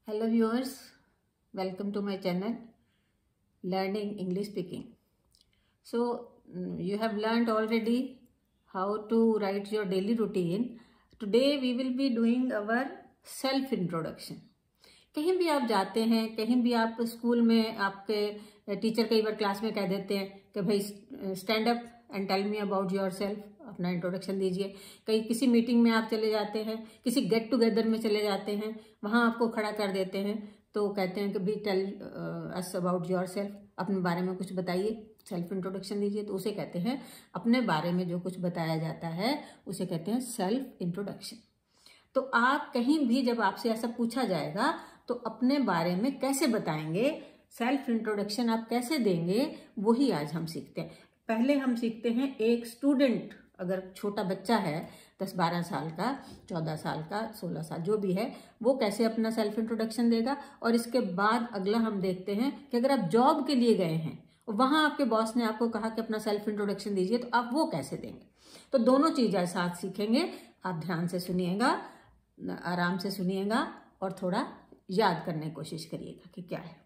Hello viewers, welcome to my channel Learning English Speaking. So you have learned already how to write your daily routine. Today we will be doing our self introduction. कहीं भी आप जाते हैं, कहीं भी आप school में आपके टीचर कई बार क्लास में कह देते हैं कि भाई stand up and tell me about yourself, अपना इंट्रोडक्शन दीजिए। कहीं किसी मीटिंग में आप चले जाते हैं, किसी गेट टुगेदर में चले जाते हैं, वहाँ आपको खड़ा कर देते हैं तो कहते हैं कि भी tell us about yourself, अपने बारे में कुछ बताइए, सेल्फ इंट्रोडक्शन दीजिए। तो उसे कहते हैं, अपने बारे में जो कुछ बताया जाता है उसे कहते हैं सेल्फ इंट्रोडक्शन। तो आप कहीं भी जब आपसे ऐसा पूछा जाएगा तो अपने बारे में कैसे बताएंगे, सेल्फ इंट्रोडक्शन आप कैसे देंगे, वही आज हम सीखते हैं। पहले हम सीखते हैं एक स्टूडेंट, अगर छोटा बच्चा है 10-12 साल का, 14 साल का, 16 साल जो भी है, वो कैसे अपना सेल्फ इंट्रोडक्शन देगा। और इसके बाद अगला हम देखते हैं कि अगर आप जॉब के लिए गए हैं और वहां आपके बॉस ने आपको कहा कि अपना सेल्फ इंट्रोडक्शन दीजिए, तो आप वो कैसे देंगे। तो दोनों चीजें साथ सीखेंगे। आप ध्यान से सुनिएगा, आराम से सुनिएगा और थोड़ा याद करने की कोशिश करिएगा कि क्या है।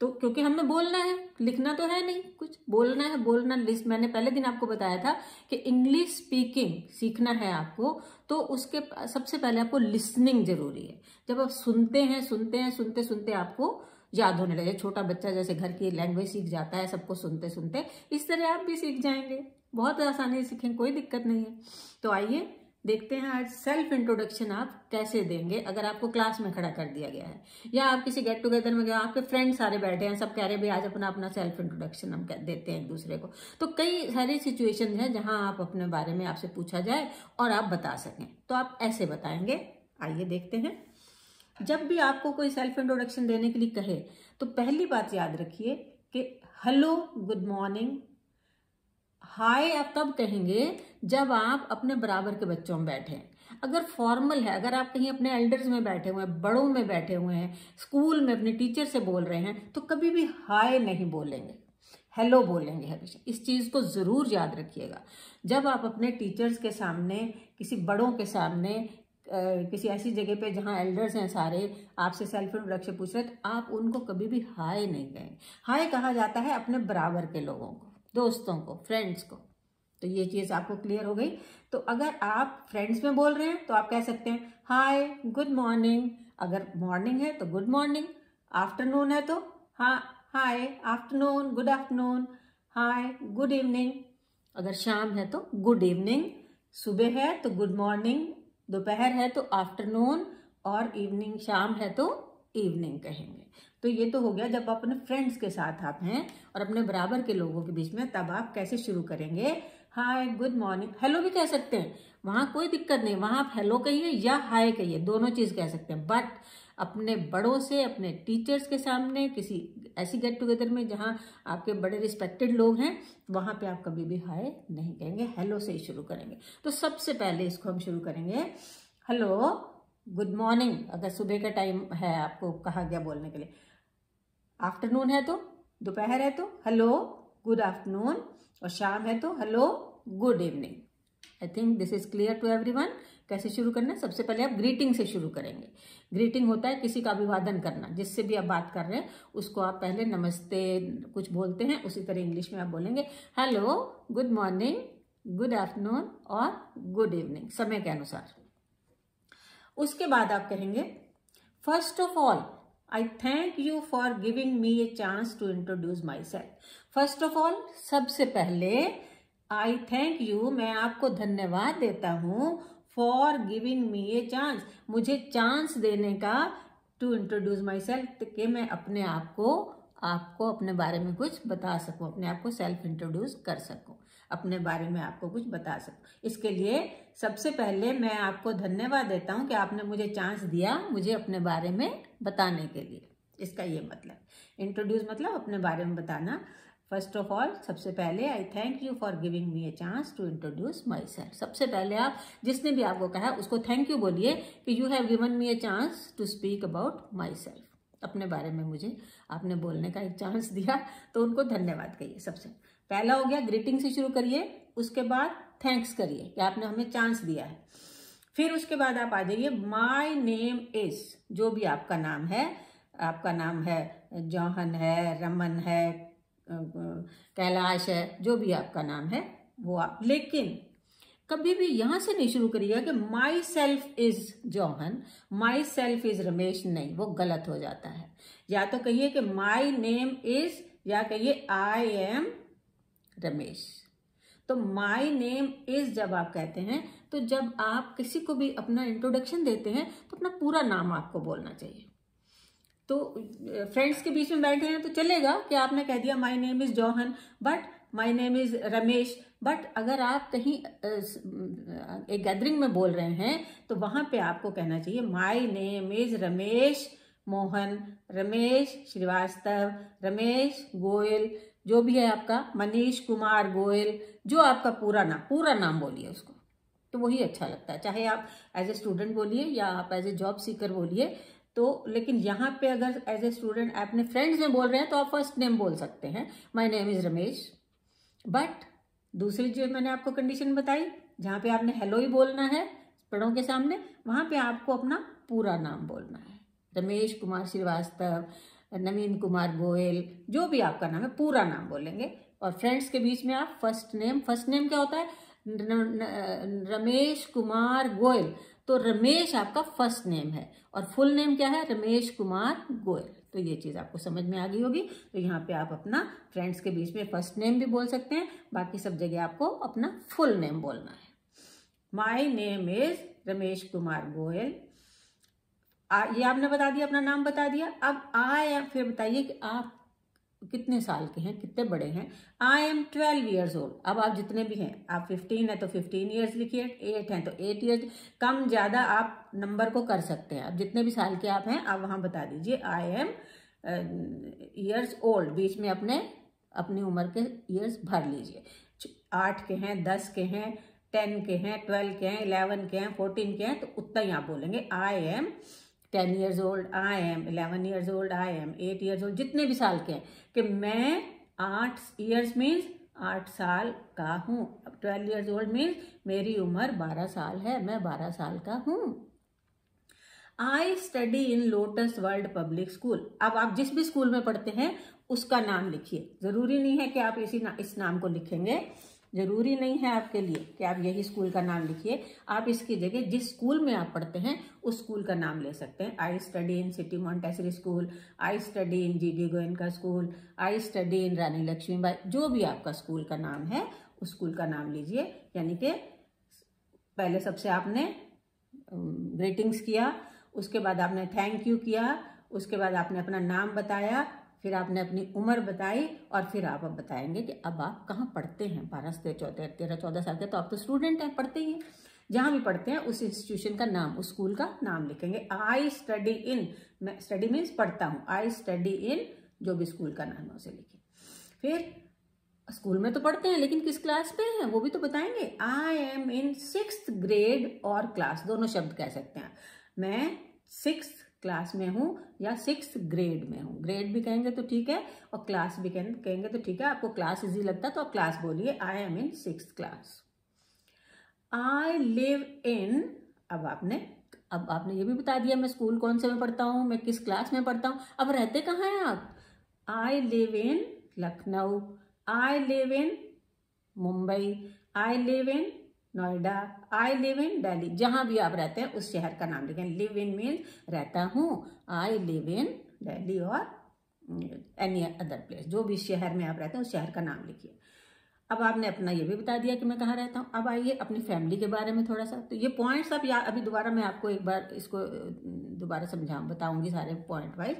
तो क्योंकि हमें बोलना है, लिखना तो है नहीं, कुछ बोलना है। बोलना लिस्ट, मैंने पहले दिन आपको बताया था कि इंग्लिश स्पीकिंग सीखना है आपको, तो उसके सबसे पहले आपको लिसनिंग जरूरी है। जब आप सुनते सुनते आपको याद होने लगे। छोटा बच्चा जैसे घर की लैंग्वेज सीख जाता है सबको सुनते सुनते, इस तरह आप भी सीख जाएंगे, बहुत आसानी से सीखेंगे, कोई दिक्कत नहीं है। तो आइए देखते हैं आज सेल्फ इंट्रोडक्शन आप कैसे देंगे। अगर आपको क्लास में खड़ा कर दिया गया है या आप किसी गेट टुगेदर में गए, आपके फ्रेंड सारे बैठे हैं, सब कह रहे हैं भाई आज अपना अपना सेल्फ इंट्रोडक्शन हम देते हैं एक दूसरे को, तो कई सारी सिचुएशन है जहां आप अपने बारे में आपसे पूछा जाए और आप बता सकें, तो आप ऐसे बताएंगे। आइए देखते हैं। जब भी आपको कोई सेल्फ इंट्रोडक्शन देने के लिए कहे तो पहली बात याद रखिए कि हेलो, गुड मॉर्निंग, हाय आप तब कहेंगे जब आप अपने बराबर के बच्चों में बैठे हैं। अगर फॉर्मल है, अगर आप कहीं अपने एल्डर्स में बैठे हुए हैं, बड़ों में बैठे हुए हैं, स्कूल में अपने टीचर से बोल रहे हैं, तो कभी भी हाय नहीं बोलेंगे, हेलो बोलेंगे हमेशा। इस चीज को जरूर याद रखिएगा। जब आप अपने टीचर्स के सामने, किसी बड़ों के सामने, किसी ऐसी जगह पे जहां एल्डर्स हैं सारे, आपसे सेल्फ इंट्रोडक्शन पूछ रहे, तो आप उनको कभी भी हाय नहीं कहेंगे। हाय कहा जाता है अपने बराबर के लोगों को, दोस्तों को, फ्रेंड्स को। तो ये चीज आपको क्लियर हो गई। तो अगर आप फ्रेंड्स में बोल रहे हैं तो आप कह सकते हैं हाय, गुड मॉर्निंग। अगर मॉर्निंग है तो गुड मॉर्निंग, आफ्टरनून है तो hi afternoon, good afternoon, hi good evening. अगर शाम है तो गुड इवनिंग, सुबह है तो गुड मॉर्निंग, दोपहर है तो आफ्टरनून, और इवनिंग शाम है तो इवनिंग कहेंगे। तो ये तो हो गया जब आप अपने फ्रेंड्स के साथ आप हैं और अपने बराबर के लोगों के बीच में, तब आप कैसे शुरू करेंगे, हाय गुड मॉर्निंग। हेलो भी कह सकते हैं, वहां कोई दिक्कत नहीं, वहां आप हेलो कहिए या हाय कहिए, दोनों चीज कह सकते हैं। बट अपने बड़ों से, अपने टीचर्स के सामने, किसी ऐसी गेट टुगेदर में जहां आपके बड़े रिस्पेक्टेड लोग हैं, वहां पे आप कभी भी हाय नहीं कहेंगे, हेलो से ही शुरू करेंगे। तो सबसे पहले इसको हम शुरू करेंगे, हेलो गुड मॉर्निंग। अगर सुबह का टाइम है, आपको कहा गया बोलने के लिए, आफ्टरनून है तो, दोपहर है तो हेलो गुड आफ्टरनून, और शाम है तो hello good evening. I think this is clear to everyone. कैसे शुरू करना है? सबसे पहले आप ग्रीटिंग से शुरू करेंगे। ग्रीटिंग होता है किसी का अभिवादन करना, जिससे भी आप बात कर रहे हैं उसको आप पहले नमस्ते कुछ बोलते हैं, उसी तरह इंग्लिश में आप बोलेंगे hello, good morning, good afternoon और गुड इवनिंग, समय के अनुसार। उसके बाद आप कहेंगे first of all I thank you for giving me a chance to introduce myself. First of all, सबसे पहले I thank you, मैं आपको धन्यवाद देता हूँ, for giving me a chance, मुझे चांस देने का, to introduce myself, कि मैं अपने आप को, आपको अपने बारे में कुछ बता सकूं, अपने आप को सेल्फ इंट्रोड्यूस कर सकूं, अपने बारे में आपको कुछ बता सकूं। इसके लिए सबसे पहले मैं आपको धन्यवाद देता हूं कि आपने मुझे चांस दिया मुझे अपने बारे में बताने के लिए। इसका ये मतलब, इंट्रोड्यूस मतलब अपने बारे में बताना। फर्स्ट ऑफ ऑल, सबसे पहले I thank you for giving me a chance to introduce myself. सबसे पहले आप जिसने भी आपको कहा उसको थैंक यू बोलिए कि you have given me a chance to speak about myself. अपने बारे में मुझे आपने बोलने का एक चांस दिया, तो उनको धन्यवाद कहिए। सबसे पहला हो गया, ग्रीटिंग से शुरू करिए, उसके बाद थैंक्स करिए कि आपने हमें चांस दिया है। फिर उसके बाद आप आ जाइए माय नेम इज, जो भी आपका नाम है, आपका नाम है जौहन है, रमन है, कैलाश है, जो भी आपका नाम है वो आप, लेकिन कभी भी यहां से नहीं शुरू करिएगा कि myself is John, myself is Ramesh, नहीं, वो गलत हो जाता है। या तो कहिए कि माई नेम इज, या कहिए आई एम रमेश। तो माई नेम इज जब आप कहते हैं, तो जब आप किसी को भी अपना इंट्रोडक्शन देते हैं तो अपना पूरा नाम आपको बोलना चाहिए। तो फ्रेंड्स के बीच में बैठे हैं तो चलेगा कि आपने कह दिया my name is John, but my name is Ramesh. But अगर आप कहीं एक गैदरिंग में बोल रहे हैं तो वहां पे आपको कहना चाहिए my name is Ramesh Mohan, Ramesh Srivastava, Ramesh Goyal, जो भी है आपका, मनीष कुमार गोयल, जो आपका पूरा नाम बोलिए उसको, तो वही अच्छा लगता है। चाहे आप एज ए स्टूडेंट बोलिए या आप एज ए जॉब सीकर बोलिए, तो लेकिन यहाँ पे अगर एज ए स्टूडेंट अपने फ्रेंड्स में बोल रहे हैं तो आप फर्स्ट नेम बोल सकते हैं, my name is Ramesh. But दूसरी जो मैंने आपको कंडीशन बताई, जहाँ पे आपने हेलो ही बोलना है बड़ों के सामने, वहाँ पे आपको अपना पूरा नाम बोलना है, रमेश कुमार श्रीवास्तव, नवीन कुमार गोयल, जो भी आपका नाम है पूरा नाम बोलेंगे। और फ्रेंड्स के बीच में आप फर्स्ट नेम क्या होता है, रमेश कुमार गोयल, तो रमेश आपका फर्स्ट नेम है और फुल नेम क्या है, रमेश कुमार गोयल। तो ये चीज़ आपको समझ में आ गई होगी। तो यहाँ पे आप अपना फ्रेंड्स के बीच में फर्स्ट नेम भी बोल सकते हैं, बाकी सब जगह आपको अपना फुल नेम बोलना है। माई नेम इज रमेश कुमार गोयल, ये आपने बता दिया, अपना नाम बता दिया। अब फिर बताइए कि आप कितने साल के हैं, कितने बड़े हैं। I am 12 years old. अब आप जितने भी हैं, आप 15 है तो 15 ईयर्स लिखिए, 8 हैं तो 8 ईयर्स, कम ज़्यादा आप नंबर को कर सकते हैं। अब जितने भी साल के आप हैं आप वहाँ बता दीजिए आई एम ईयर्स ओल्ड, बीच में अपनी उम्र के ईयर्स भर लीजिए। 8 के हैं, 10 के हैं, 10 के हैं, 12 के हैं, 11 के हैं, 14 के हैं, तो उतना ही आप बोलेंगे I am 10 years old, I am 11 years old, I am 8 years old, जितने भी साल के हैं, कि मैं 8 years मीन्स 8 साल का हूँ। अब 12 years old मीन्स मेरी उम्र 12 साल है, मैं 12 साल का हूँ। I study in lotus world public school. अब आप जिस भी स्कूल में पढ़ते हैं उसका नाम लिखिए। जरूरी नहीं है कि आप इस नाम को लिखेंगे, जरूरी नहीं है आपके लिए कि आप यही स्कूल का नाम लिखिए। आप इसकी जगह जिस स्कूल में आप पढ़ते हैं उस स्कूल का नाम ले सकते हैं। I study in City Montessori school, I study in GD Goenka school, I study in Rani Laxmibai, जो भी आपका स्कूल का नाम है उस स्कूल का नाम लीजिए। यानी कि पहले सबसे आपने ग्रीटिंग्स किया, उसके बाद आपने थैंक यू किया, उसके बाद आपने अपना नाम बताया, फिर आपने अपनी उम्र बताई, और फिर आप अब बताएंगे कि अब आप कहाँ पढ़ते हैं। 12 13 14 साल के तो आप तो स्टूडेंट हैं, पढ़ते ही हैं। जहाँ भी पढ़ते हैं उस इंस्टीट्यूशन का नाम, उस स्कूल का नाम लिखेंगे। आई स्टडी इन, मैं स्टडी मीन्स पढ़ता हूँ, आई स्टडी इन, जो भी स्कूल का नाम है उसे लिखिए। फिर स्कूल में तो पढ़ते हैं लेकिन किस क्लास पे हैं वो भी तो बताएंगे। I am in 6th grade और क्लास, दोनों शब्द कह सकते हैं। मैं 6th क्लास में हूँ या 6th ग्रेड में हूँ। ग्रेड भी कहेंगे तो ठीक है और क्लास भी कहेंगे तो ठीक है। आपको क्लास इजी लगता है तो आप क्लास बोलिए, I am in 6th class. I live in, अब आपने ये भी बता दिया मैं स्कूल कौन से में पढ़ता हूँ, मैं किस क्लास में पढ़ता हूँ। अब रहते कहाँ हैं आप। I live in Lucknow, I live in Mumbai, I live in Noida, I live in Delhi. जहां भी आप रहते हैं उस शहर का नाम लिखें। लिव इन मीन्स रहता हूँ, आई लिव इन दिल्ली और एनी अदर प्लेस, जो भी शहर में आप रहते हैं उस शहर का नाम लिखिए। अब आपने अपना ये भी बता दिया कि मैं कहाँ रहता हूँ। अब आइए अपनी फैमिली के बारे में थोड़ा सा। तो ये पॉइंट्स अब अभी दोबारा मैं आपको एक बार इसको दोबारा बताऊंगी सारे पॉइंट वाइज।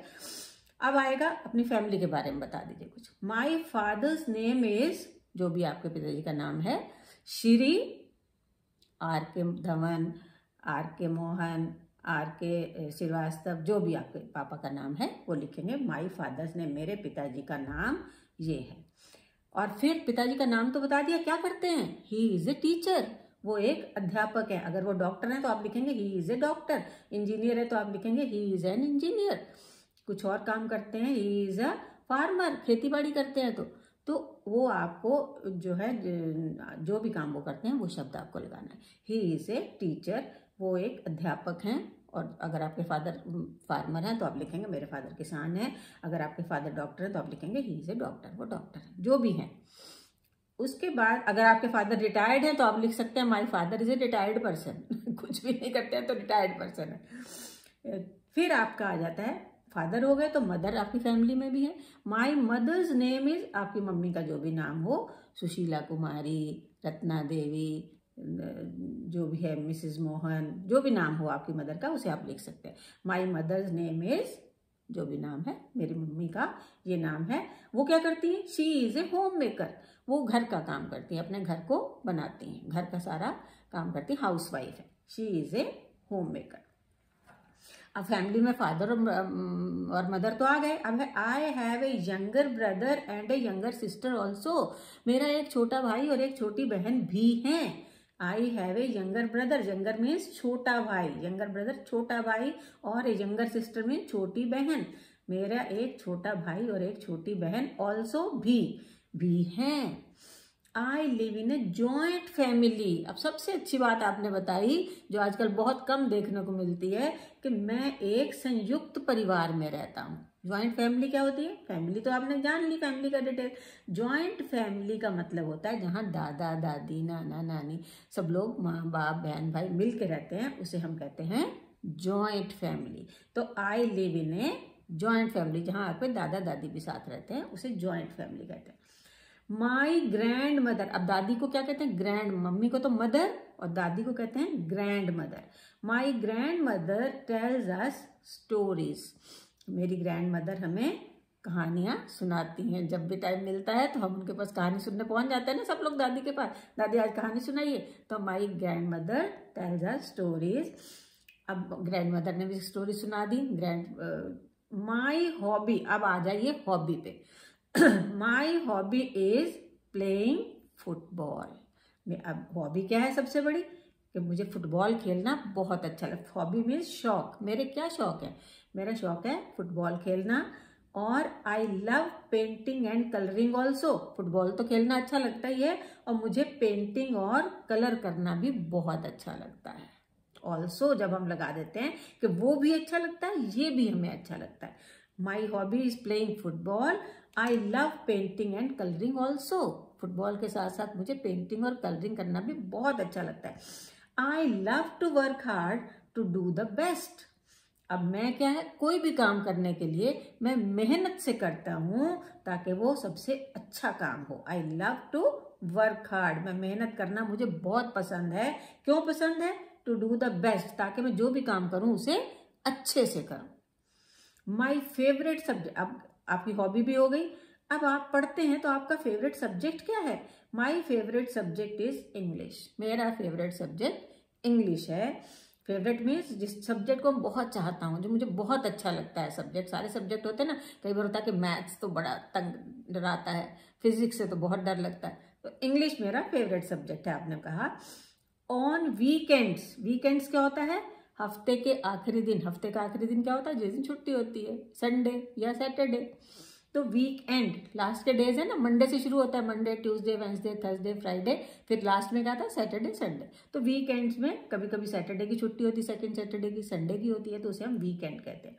अब आएगा अपनी फैमिली के बारे में बता दीजिए कुछ। माई फादर्स नेम इज, जो भी आपके पिताजी का नाम है, श्री आर के धवन, आर के मोहन, आर के श्रीवास्तव, जो भी आपके पापा का नाम है वो लिखेंगे। माई फादर्स नेम, मेरे पिताजी का नाम ये है। और फिर पिताजी का नाम तो बता दिया, क्या करते हैं। ही इज ए टीचर, वो एक अध्यापक है। अगर वो डॉक्टर है तो आप लिखेंगे he is a doctor. Engineer है तो आप लिखेंगे ही इज एन इंजीनियर। कुछ और काम करते हैं, ही इज अ फार्मर, खेती बाड़ी करते हैं तो वो आपको जो है जो भी काम वो करते हैं वो शब्द आपको लगाना है। ही इज ए टीचर, वो एक अध्यापक हैं। और अगर आपके फादर फार्मर हैं तो आप लिखेंगे मेरे फादर किसान हैं। अगर आपके फादर डॉक्टर हैं तो आप लिखेंगे ही इज ए डॉक्टर, वो डॉक्टर है, जो भी हैं। उसके बाद अगर आपके फादर रिटायर्ड हैं तो आप लिख सकते हैं my father is a retired person. कुछ भी नहीं करते हैं तो रिटायर्ड पर्सन है। फिर आपका आ जाता है, फादर हो गए तो मदर आपकी फैमिली में भी है। माई मदर्स नेम इज, आपकी मम्मी का जो भी नाम हो, सुशीला कुमारी, रत्ना देवी, जो भी है, मिसेस मोहन, जो भी नाम हो आपकी मदर का उसे आप लिख सकते हैं। माई मदर्स नेम इज, जो भी नाम है, मेरी मम्मी का ये नाम है। वो क्या करती है? She is a home maker, वो घर का काम करती है, अपने घर को बनाती हैं, घर का सारा काम करती है, हाउस वाइफ है। She is a home maker. अब फैमिली में फादर और मदर तो आ गए। अब है I have a younger brother and A younger sister also, मेरा एक छोटा भाई और एक छोटी बहन भी हैं। I have a younger brother, younger means छोटा भाई, यंगर ब्रदर छोटा भाई, और ए यंगर सिस्टर मीन्स छोटी बहन। मेरा एक छोटा भाई और एक छोटी बहन ऑल्सो भी हैं। I live in a joint family. अब सबसे अच्छी बात आपने बताई जो आजकल बहुत कम देखने को मिलती है, कि मैं एक संयुक्त परिवार में रहता हूँ। ज्वाइंट फैमिली क्या होती है? फैमिली तो आपने जान ली, फैमिली का डिटेल। ज्वाइंट फैमिली का मतलब होता है जहाँ दादा दादी, नाना नानी, सब लोग, माँ बाप, बहन भाई मिल के रहते हैं, उसे हम कहते हैं जॉइंट फैमिली। तो I live in a joint family, जहाँ आपके दादा दादी भी साथ रहते हैं, उसे जॉइंट फैमिली कहते हैं। माई ग्रैंड मदर, अब दादी को क्या कहते हैं? ग्रैंड, मम्मी को तो मदर और दादी को कहते हैं grand mother. My grand mother tells us stories, मेरी ग्रैंड मदर हमें कहानियाँ सुनाती हैं। जब भी टाइम मिलता है तो हम उनके पास कहानी सुनने पहुंच जाते हैं ना, सब लोग दादी के पास, दादी आज कहानी सुनाइए, तो my grand mother tells us stories. अब ग्रैंड मदर ने भी स्टोरी सुना दी। माई हॉबी, अब आ जाइए हॉबी पे। My hobby is playing football. अब हॉबी क्या है सबसे बड़ी? कि मुझे फुटबॉल खेलना बहुत अच्छा लगता है। हॉबी मीन्स शौक। मेरे क्या शौक है? मेरा शौक है फुटबॉल खेलना। और I love painting and colouring also, football तो खेलना अच्छा लगता ही है, और मुझे पेंटिंग और कलर करना भी बहुत अच्छा लगता है। ऑल्सो जब हम लगा देते हैं कि वो भी अच्छा लगता है, ये भी हमें अच्छा लगता है। My hobby is playing football, I love painting and colouring also, football के साथ साथ मुझे पेंटिंग और कलरिंग करना भी बहुत अच्छा लगता है। I love to work hard to do the best. अब मैं क्या है, कोई भी काम करने के लिए मैं मेहनत से करता हूँ ताकि वो सबसे अच्छा काम हो। I love to work hard, मैं मेहनत करना मुझे बहुत पसंद है। क्यों पसंद है? टू डू द बेस्ट, ताकि मैं जो भी काम करूँ उसे अच्छे से करूँ। माई फेवरेट सब्जेक्ट, अब आपकी हॉबी भी हो गई। अब आप पढ़ते हैं तो आपका फेवरेट सब्जेक्ट क्या है? My favourite subject is English, मेरा फेवरेट सब्जेक्ट इंग्लिश है। फेवरेट मीन्स जिस सब्जेक्ट को मैं बहुत चाहता हूँ, जो मुझे बहुत अच्छा लगता है सब्जेक्ट। सारे सब्जेक्ट होते हैं ना, कई बार होता है कि मैथ्स तो बड़ा तंग डराता है, फिजिक्स से तो बहुत डर लगता है, तो इंग्लिश मेरा फेवरेट सब्जेक्ट है। आपने कहा ऑन वीकेंड्स, वीकेंड्स क्या होता है? हफ्ते के आखिरी दिन। हफ्ते का आखिरी दिन क्या होता है? जिस दिन छुट्टी होती है, संडे या सैटरडे। तो वीकेंड लास्ट के डेज है ना, मंडे से शुरू होता है, Monday, Tuesday, Wednesday, Thursday, Friday, फिर लास्ट में क्या था? Saturday, Sunday. तो वीकेंड्स में कभी कभी सैटरडे की छुट्टी होती है, सेकंड सैटरडे की, संडे की होती है, तो उसे हम वीकेंड कहते हैं।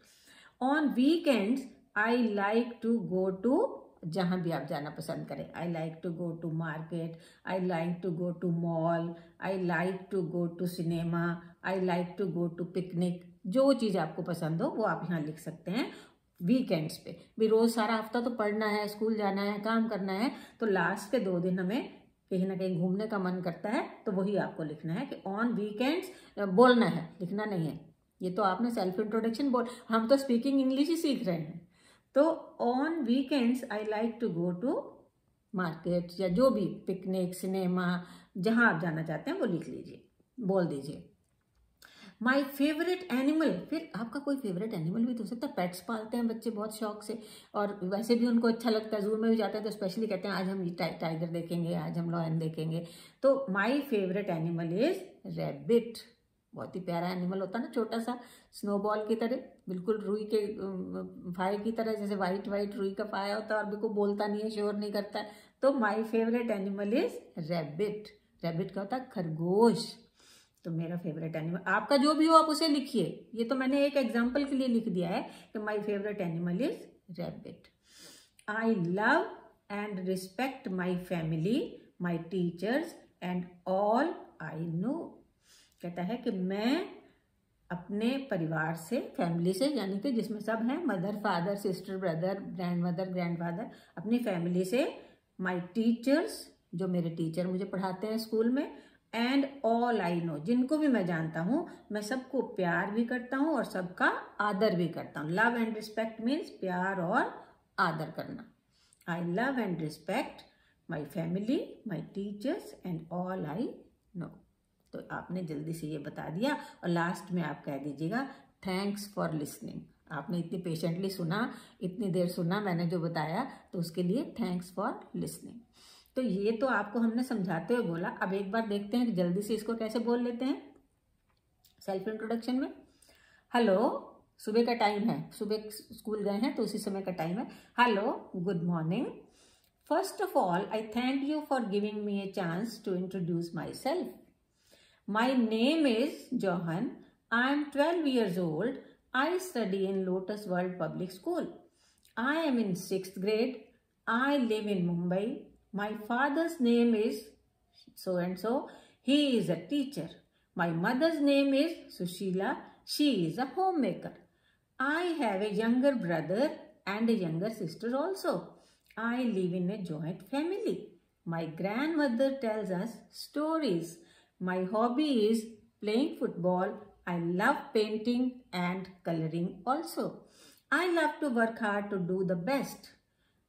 On weekends I like to go to, जहां भी आप जाना पसंद करें। I like to go to market, I like to go to mall, I like to go to cinema, I like to go to picnic. जो चीज़ आपको पसंद हो वो आप यहाँ लिख सकते हैं वीकेंड्स पे। भी रोज सारा हफ्ता तो पढ़ना है, स्कूल जाना है, काम करना है, तो लास्ट के 2 दिन हमें कहीं ना कहीं घूमने का मन करता है, तो वही आपको लिखना है कि ऑन वीकेंड्स। बोलना है, लिखना नहीं है। ये तो आपने सेल्फ इंट्रोडक्शन बोल, हम तो स्पीकिंग इंग्लिश ही सीख रहे हैं। तो on weekends I like to go to market, या जो भी पिकनिक, सिनेमा, जहां आप जाना चाहते हैं वो लिख लीजिए, बोल दीजिए। माई फेवरेट एनिमल, फिर आपका कोई फेवरेट एनिमल भी तो हो सकता है। पेट्स पालते हैं बच्चे बहुत शौक से, और वैसे भी उनको अच्छा लगता है। जू में भी जाते हैं तो स्पेशली कहते हैं आज हम टाइगर देखेंगे, आज हम लायन देखेंगे। तो my favourite animal is rabbit. बहुत ही प्यारा एनिमल होता है ना, छोटा सा स्नोबॉल की तरह, बिल्कुल रुई के फाय की तरह, जैसे वाइट वाइट रुई का फाया होता है, और बिल्कुल बोलता नहीं है, शोर नहीं करता है। तो my favourite animal is rabbit. Rabbit क्या होता है? खरगोश। तो मेरा फेवरेट एनिमल, आपका जो भी हो आप उसे लिखिए, ये तो मैंने एक एग्जाम्पल के लिए लिख दिया है कि my favourite animal is rabbit. I love and respect my family, my teachers and all I know. कहता है कि मैं अपने परिवार से, फैमिली से, यानी कि जिसमें सब हैं, mother, father, sister, brother, grand mother, grand father, अपनी फैमिली से, माई टीचर्स, जो मेरे टीचर मुझे पढ़ाते हैं स्कूल में, एंड ऑल आई नो, जिनको भी मैं जानता हूँ, मैं सबको प्यार भी करता हूँ और सबका आदर भी करता हूँ। लव एंड रिस्पेक्ट मीन्स प्यार और आदर करना। I love and respect my family, my teachers and all I know. तो आपने जल्दी से ये बता दिया और लास्ट में आप कह दीजिएगा थैंक्स फॉर लिसनिंग। आपने इतनी पेशेंटली सुना, इतनी देर सुना मैंने जो बताया, तो उसके लिए थैंक्स फॉर लिसनिंग। तो ये तो आपको हमने समझाते हुए बोला। अब एक बार देखते हैं कि जल्दी से इसको कैसे बोल लेते हैं सेल्फ इंट्रोडक्शन में। हेलो, सुबह का टाइम है, सुबह स्कूल गए हैं तो उसी समय का टाइम है। Hello, good morning. First of all I thank you for giving me a chance to introduce myself. My name is Johan. I am 12 years old. I study in Lotus World Public School. I am in 6th grade. I live in Mumbai. My father's name is so and so. He is a teacher. My mother's name is Sushila. She is a homemaker. I have a younger brother and a younger sister also. I live in a joint family. My grandmother tells us stories. My hobby is playing football. I love painting and coloring also. I love to work hard to do the best.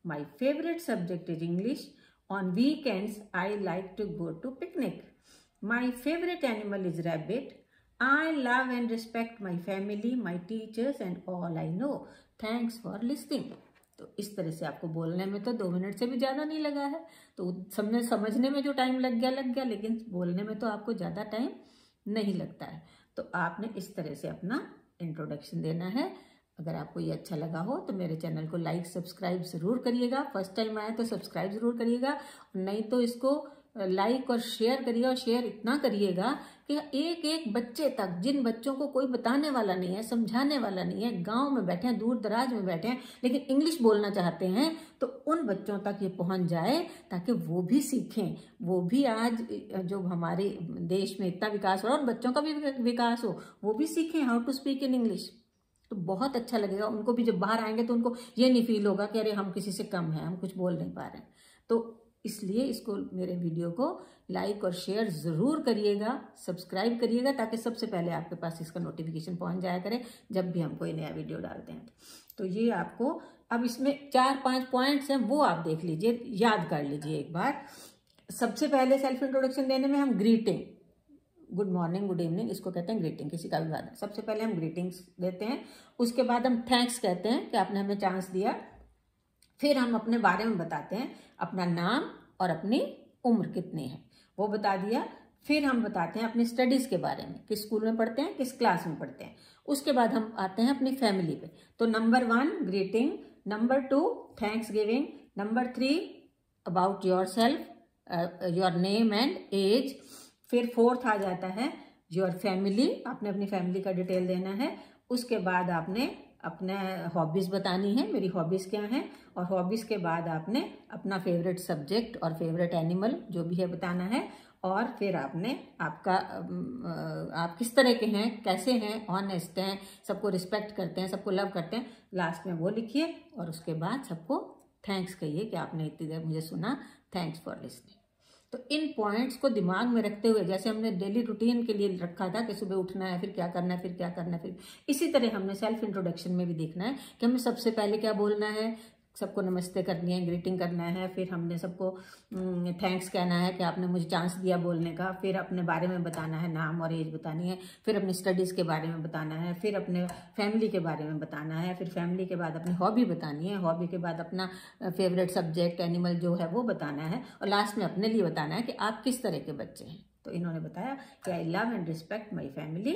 My favorite subject is English. On weekends, I like to go to picnic. My favorite animal is rabbit. I love and respect my family, my teachers and all I know. Thanks for listening. तो इस तरह से आपको बोलने में तो 2 minute से भी ज़्यादा नहीं लगा है। तो समझने में जो टाइम लग गया, लेकिन बोलने में तो आपको ज़्यादा टाइम नहीं लगता है। तो आपने इस तरह से अपना इंट्रोडक्शन देना है। अगर आपको ये अच्छा लगा हो तो मेरे चैनल को लाइक सब्सक्राइब ज़रूर करिएगा। फर्स्ट टाइम आए तो सब्सक्राइब ज़रूर करिएगा, नहीं तो इसको लाइक और शेयर करिएगा। और शेयर इतना करिएगा कि एक एक बच्चे तक, जिन बच्चों को कोई बताने वाला नहीं है, समझाने वाला नहीं है, गांव में बैठे हैं, दूर दराज में बैठे हैं, लेकिन इंग्लिश बोलना चाहते हैं, तो उन बच्चों तक ये पहुंच जाए ताकि वो भी सीखें। वो भी आज जो हमारे देश में इतना विकास हो रहा है, उन बच्चों का भी विकास हो, वो भी सीखें how to speak in English. तो बहुत अच्छा लगेगा उनको भी। जब बाहर आएंगे तो उनको ये नहीं फील होगा कि अरे हम किसी से कम हैं, हम कुछ बोल नहीं पा रहे हैं। तो इसलिए इसको, मेरे वीडियो को लाइक और शेयर ज़रूर करिएगा, सब्सक्राइब करिएगा, ताकि सबसे पहले आपके पास इसका नोटिफिकेशन पहुंच जाया करे जब भी हम कोई नया वीडियो डालते हैं। तो ये आपको, अब इसमें 4-5 पॉइंट्स हैं, वो आप देख लीजिए, याद कर लीजिए एक बार। सबसे पहले सेल्फ इंट्रोडक्शन देने में हम greeting, good morning, good evening, इसको कहते हैं ग्रीटिंग, किसी का भी बात है। सबसे पहले हम ग्रीटिंग्स देते हैं, उसके बाद हम थैंक्स कहते हैं कि आपने हमें चांस दिया। फिर हम अपने बारे में बताते हैं, अपना नाम और अपनी उम्र कितनी है वो बता दिया। फिर हम बताते हैं अपनी स्टडीज़ के बारे में, किस स्कूल में पढ़ते हैं, किस क्लास में पढ़ते हैं। उसके बाद हम आते हैं अपनी फैमिली पे। तो number 1 greeting, number 2 thanks giving, number 3 about yourself, your name and age. फिर 4th आ जाता है योर फैमिली, आपने अपनी फैमिली का डिटेल देना है। उसके बाद आपने अपने हॉबीज़ बतानी है, मेरी हॉबीज़ क्या हैं, और हॉबीज़ के बाद आपने अपना फेवरेट सब्जेक्ट और फेवरेट एनिमल जो भी है बताना है। और फिर आपने आप किस तरह के हैं, कैसे हैं, ऑनेस्ट हैं, सबको रिस्पेक्ट करते हैं, सबको लव करते हैं, लास्ट में वो लिखिए। और उसके बाद सबको थैंक्स कहिए कि आपने इतनी देर मुझे सुना, थैंक्स फॉर लिसनिंग। तो इन पॉइंट्स को दिमाग में रखते हुए, जैसे हमने डेली रूटीन के लिए रखा था कि सुबह उठना है, फिर क्या करना है, फिर क्या करना है, फिर इसी तरह हमने सेल्फ इंट्रोडक्शन में भी देखना है कि हमें सबसे पहले क्या बोलना है। सबको नमस्ते करनी है, ग्रीटिंग करना है, फिर हमने सबको थैंक्स कहना है कि आपने मुझे चांस दिया बोलने का। फिर अपने बारे में बताना है, नाम और एज बतानी है। फिर अपनी स्टडीज़ के बारे में बताना है। फिर अपने फैमिली के बारे में बताना है। फिर फैमिली के बाद अपनी हॉबी बतानी है। हॉबी के बाद अपना फेवरेट सब्जेक्ट, एनिमल जो है वो बताना है। और लास्ट में अपने लिए बताना है कि आप किस तरह के बच्चे हैं। तो इन्होंने बताया कि I love and respect my family,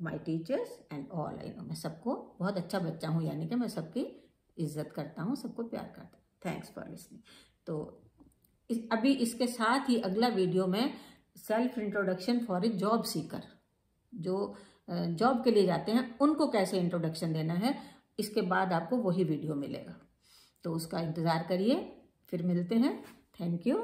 my teachers and all I know. मैं सबको बहुत अच्छा बच्चा हूँ, यानी कि मैं सबकी इज्जत करता हूँ, सबको प्यार करता हूँ। Thanks for listening. तो अभी इसके साथ ही अगला वीडियो में self introduction for a job seeker, जो जॉब के लिए जाते हैं उनको कैसे इंट्रोडक्शन देना है, इसके बाद आपको वही वीडियो मिलेगा। तो उसका इंतज़ार करिए, फिर मिलते हैं। Thank you.